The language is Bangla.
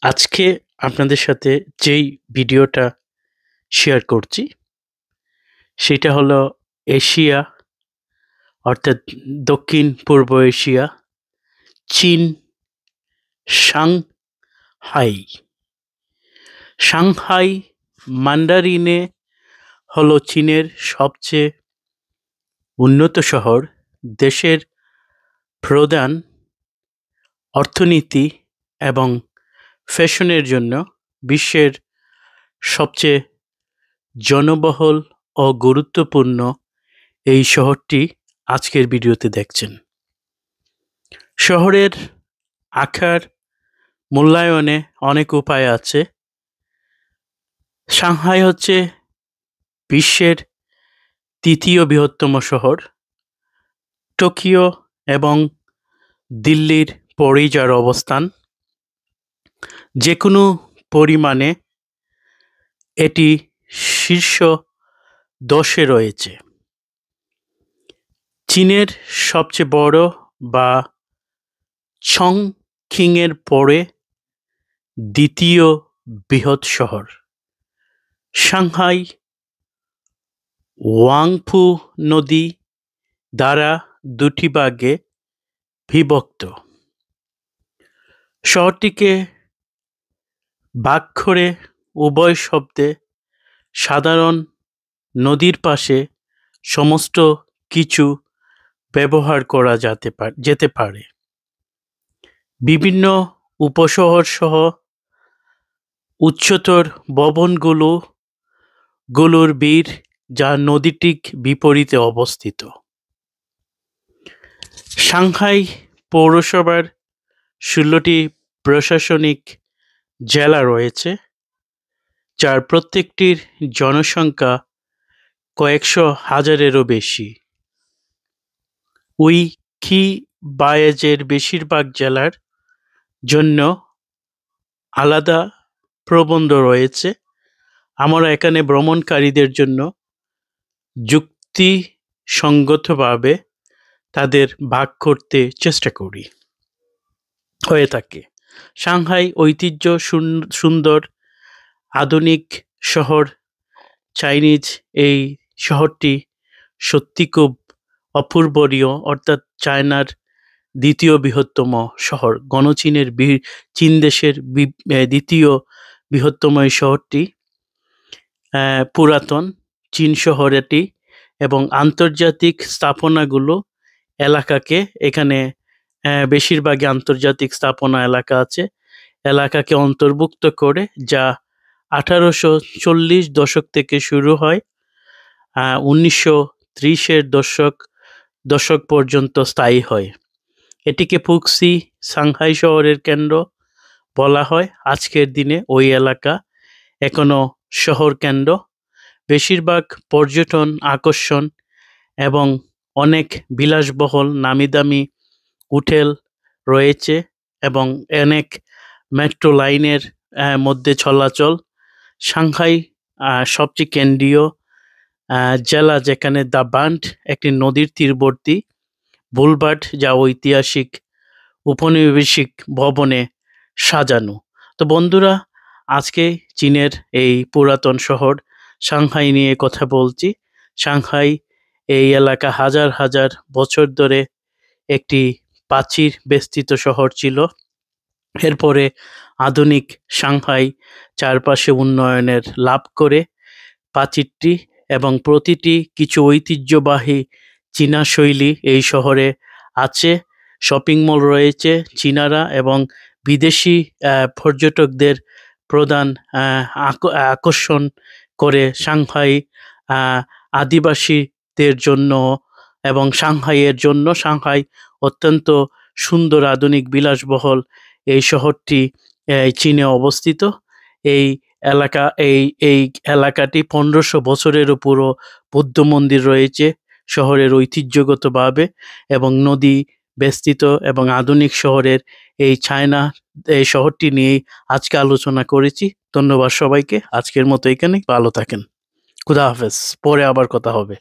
আজকে আপনাদের সাথে যেই ভিডিওটা শেয়ার করছি সেটা হলো এশিয়া অর্থাৎ দক্ষিণ পূর্ব এশিয়া, চীন, সাংহাই। সাংহাই মান্ডারিনে হলো চীনের সবচেয়ে উন্নত শহর। দেশের প্রধান অর্থনীতি এবং ফ্যাশনের জন্য বিশ্বের সবচেয়ে জনবহুল ও গুরুত্বপূর্ণ এই শহরটি আজকের ভিডিওতে দেখছেন। শহরের আকার মূল্যায়নে অনেক উপায় আছে। সাংহাই হচ্ছে বিশ্বের তৃতীয় বৃহত্তম শহর। টোকিও এবং দিল্লির পরেই যার অবস্থান। যে কোনো পরিমাণে এটি শীর্ষ 10-এ রয়েছে। চীনের সবচেয়ে বড় বা চংকিংয়ের পরে দ্বিতীয় বৃহৎ শহর। সাংহাই ওয়াংফু নদী দ্বারা দুটি ভাগে বিভক্ত। শহরটিকে ভাগ করে উভয় শব্দে সাধারণ নদীর পাশে সমস্ত কিছু ব্যবহার করা যেতে পারে। বিভিন্ন উপশহর সহ উচ্চতর ভবনগুলোর ভিড় যা নদীটির বিপরীতে অবস্থিত। সাংহাই পৌরসভার 16টি প্রশাসনিক জেলা রয়েছে, যার প্রত্যেকটির জনসংখ্যা কয়েকশো হাজারেরও বেশি। উইকিবায়াজের বেশিরভাগ জেলার জন্য আলাদা প্রবন্ধ রয়েছে। আমরা এখানে ভ্রমণকারীদের জন্য যুক্তিসঙ্গতভাবে তাদের ভাগ করতে চেষ্টা হয়ে থাকে। সাংহাই ঐতিহ্য সুন্দর আধুনিক শহর। চাইনিজ এই শহরটি সত্যি খুব অপূর্বনীয়, অর্থাৎ চায়নার দ্বিতীয় বৃহত্তম শহর। চীন দেশের দ্বিতীয় বৃহত্তম এই শহরটি পুরাতন চীন শহর এটি, এবং আন্তর্জাতিক স্থাপনাগুলো এলাকাকে এখানে বেশিরভাগই আন্তর্জাতিক স্থাপনা এলাকা আছে, এলাকাকে অন্তর্ভুক্ত করে, যা 1840 দশক থেকে শুরু হয় 1930-এর দশক পর্যন্ত স্থায়ী হয়। এটিকে পুক্সি সাংহাই শহরের কেন্দ্র বলা হয়। আজকের দিনে ওই এলাকা এখনো শহর কেন্দ্র। বেশিরভাগ পর্যটন আকর্ষণ এবং অনেক বিলাসবহুল নামিদামি হোটেল রয়েছে এবং অনেক মেট্রো লাইনের মধ্যে চলাচল। সাংহাই সবচেয়ে কেন্দ্রীয় জেলা, যেখানে দ্য বান্ড একটি নদীর তীরবর্তী বুলভার্ড, যা ঐতিহাসিক উপনিবেশিক ভবনে সাজানো। তো বন্ধুরা, আজকে চীনের এই পুরাতন শহর সাংহাই নিয়ে কথা বলছি। সাংহাই এই এলাকা হাজার হাজার বছর ধরে একটি প্রাচীর বেষ্টিত শহর ছিল। এরপরে আধুনিক সাংহাই চারপাশে উন্নয়নের লাভ করে প্রাচীরটি এবং প্রতিটি কিছু ঐতিহ্যবাহী চীনা শৈলী এই শহরে আছে। শপিং মল রয়েছে। চীনারা এবং বিদেশি পর্যটকদের প্রধান আকর্ষণ করে সাংহাই আদিবাসীদের জন্য এবং সাংহাইয়ের জন্য। সাংহাই অত্যন্ত সুন্দর আধুনিক বিলাসবহুল এই শহরটি চীনে অবস্থিত। এই এলাকাটি 1500 বছরেরও পুরো বৌদ্ধ মন্দির রয়েছে শহরের ঐতিহ্যগতভাবে, এবং নদী বেষ্টিত এবং আধুনিক শহরের এই শহরটি নিয়েই আজকে আলোচনা করেছি। ধন্যবাদ সবাইকে। আজকের মতো এখানেই। ভালো থাকেন। খুদা হাফেজ। পরে আবার কথা হবে।